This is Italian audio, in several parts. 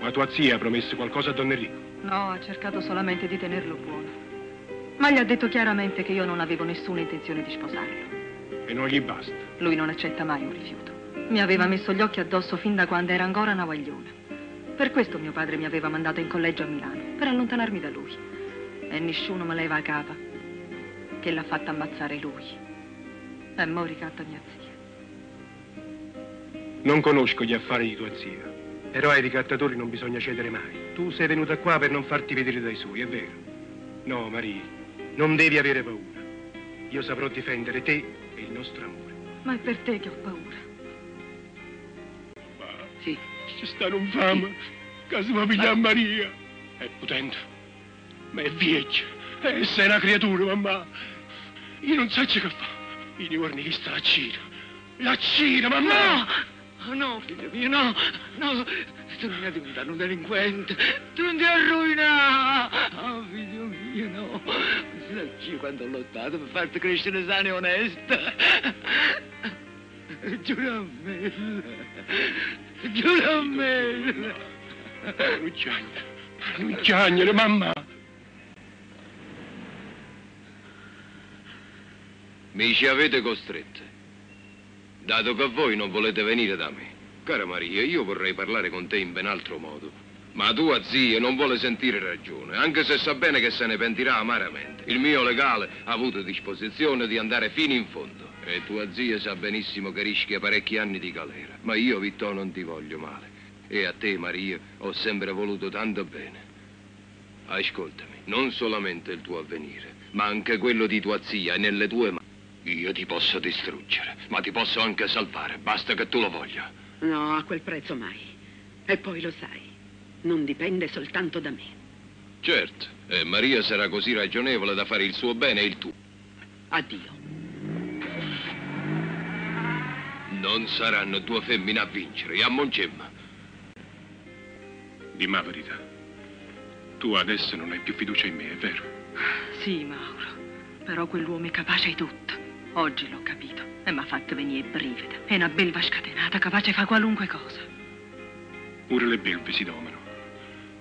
Ma tua zia ha promesso qualcosa a Don Enrico? No, ha cercato solamente di tenerlo buono. Ma gli ha detto chiaramente che io non avevo nessuna intenzione di sposarlo. E non gli basta? Lui non accetta mai un rifiuto. Mi aveva messo gli occhi addosso fin da quando era ancora una guagliona. Per questo mio padre mi aveva mandato in collegio a Milano, per allontanarmi da lui. E nessuno me leva a capa che l'ha fatta ammazzare lui. E mo ricatta mia zia. Non conosco gli affari di tua zia, però ai ricattatori non bisogna cedere mai. Tu sei venuta qua per non farti vedere dai suoi, è vero? No, Maria, non devi avere paura. Io saprò difendere te e il nostro amore. Ma è per te che ho paura. Ma sì, ci stanno un fame, caso mi piglia a Maria. È potente, ma è vecchia. Essa è una creatura, mamma. Io non so che fa. Io guardi che sta la cina, mamma. No, no, figlio mio, no, no. Tu non mi hai diventato un delinquente. Tu non ti arruinare. Oh, figlio mio, no. Io quando ho lottato per farti crescere sana e onesta. Giuro a me. Giuro a me. Non chiagnere, mamma. Mi ci avete costrette, dato che voi non volete venire da me. Cara Maria, io vorrei parlare con te in ben altro modo, ma tua zia non vuole sentire ragione, anche se sa bene che se ne pentirà amaramente. Il mio legale ha avuto disposizione di andare fino in fondo e tua zia sa benissimo che rischia parecchi anni di galera. Ma io, Vittò, non ti voglio male e a te, Maria, ho sempre voluto tanto bene. Ascoltami, non solamente il tuo avvenire, ma anche quello di tua zia è nelle tue mani. Io ti posso distruggere, ma ti posso anche salvare, basta che tu lo voglia. No, a quel prezzo mai. E poi lo sai, non dipende soltanto da me. Certo, e Maria sarà così ragionevole da fare il suo bene e il tuo. Addio. Non saranno due femmine a vincere, e a Moncemma. Dimmi la verità. Tu adesso non hai più fiducia in me, è vero? Sì, Mauro, però quell'uomo è capace di tutto. Oggi l'ho capito e mi ha fatto venire brivida. È una belva scatenata, capace di fare qualunque cosa. Pure le belve si domano.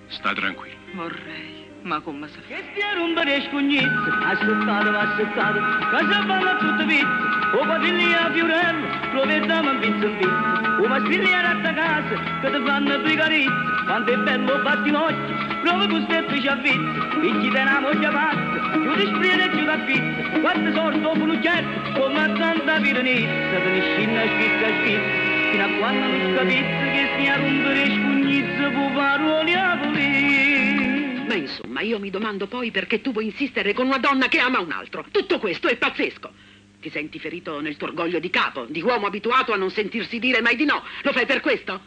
Sta tranquillo. Vorrei, ma come si fa? Che stia un bel scognizzo, ascoltato, casa balla tutto pizzo, o quadriglia fiorello, provediamo un pizzo, o mastiglia ratta casa, che ti fanno due carizze, quanto è bello fatti in occhio, prova costetto ci avvizzi, e ci teniamo già pazzo, più di sprire e più da pizza, quante sorte dopo l'uccetto, come a tanta piranizza, te ne scina spizza, fino a quando non capizzi che stia a rompere scognizzo, può parole a volere. Ma insomma, io mi domando poi perché tu vuoi insistere con una donna che ama un altro. Tutto questo è pazzesco. Ti senti ferito nel tuo orgoglio di capo, di uomo abituato a non sentirsi dire mai di no. Lo fai per questo?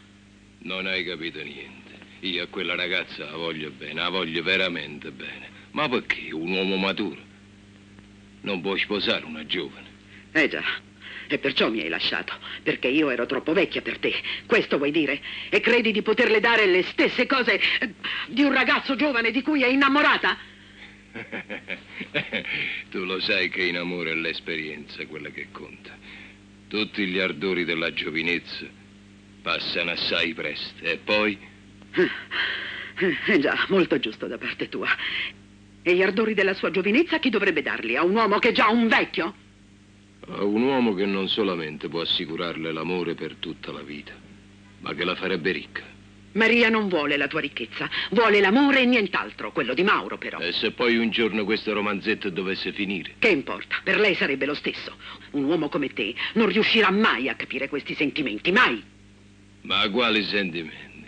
Non hai capito niente. Io a quella ragazza la voglio bene, la voglio veramente bene. Ma perché un uomo maturo non può sposare una giovane? Già, e perciò mi hai lasciato, perché io ero troppo vecchia per te. Questo vuoi dire? E credi di poterle dare le stesse cose di un ragazzo giovane di cui è innamorata? Tu lo sai che in amore è l'esperienza quella che conta. Tutti gli ardori della giovinezza passano assai presto e poi... Già, molto giusto da parte tua. E gli ardori della sua giovinezza chi dovrebbe darli? A un uomo che è già un vecchio? A un uomo che non solamente può assicurarle l'amore per tutta la vita, ma che la farebbe ricca. Maria non vuole la tua ricchezza, vuole l'amore e nient'altro, quello di Mauro però. E se poi un giorno questo romanzetto dovesse finire? Che importa, per lei sarebbe lo stesso. Un uomo come te non riuscirà mai a capire questi sentimenti, mai. Ma quali sentimenti?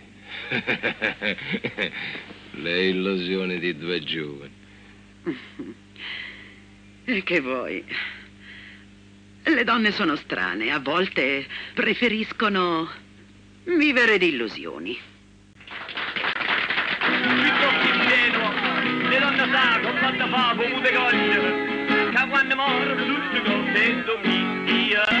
Le illusioni di due giovani. E che vuoi? Le donne sono strane, a volte preferiscono vivere di illusioni. Le donne sanno, quando fa, come te cogliere, che quando muore tutto contento mi dia.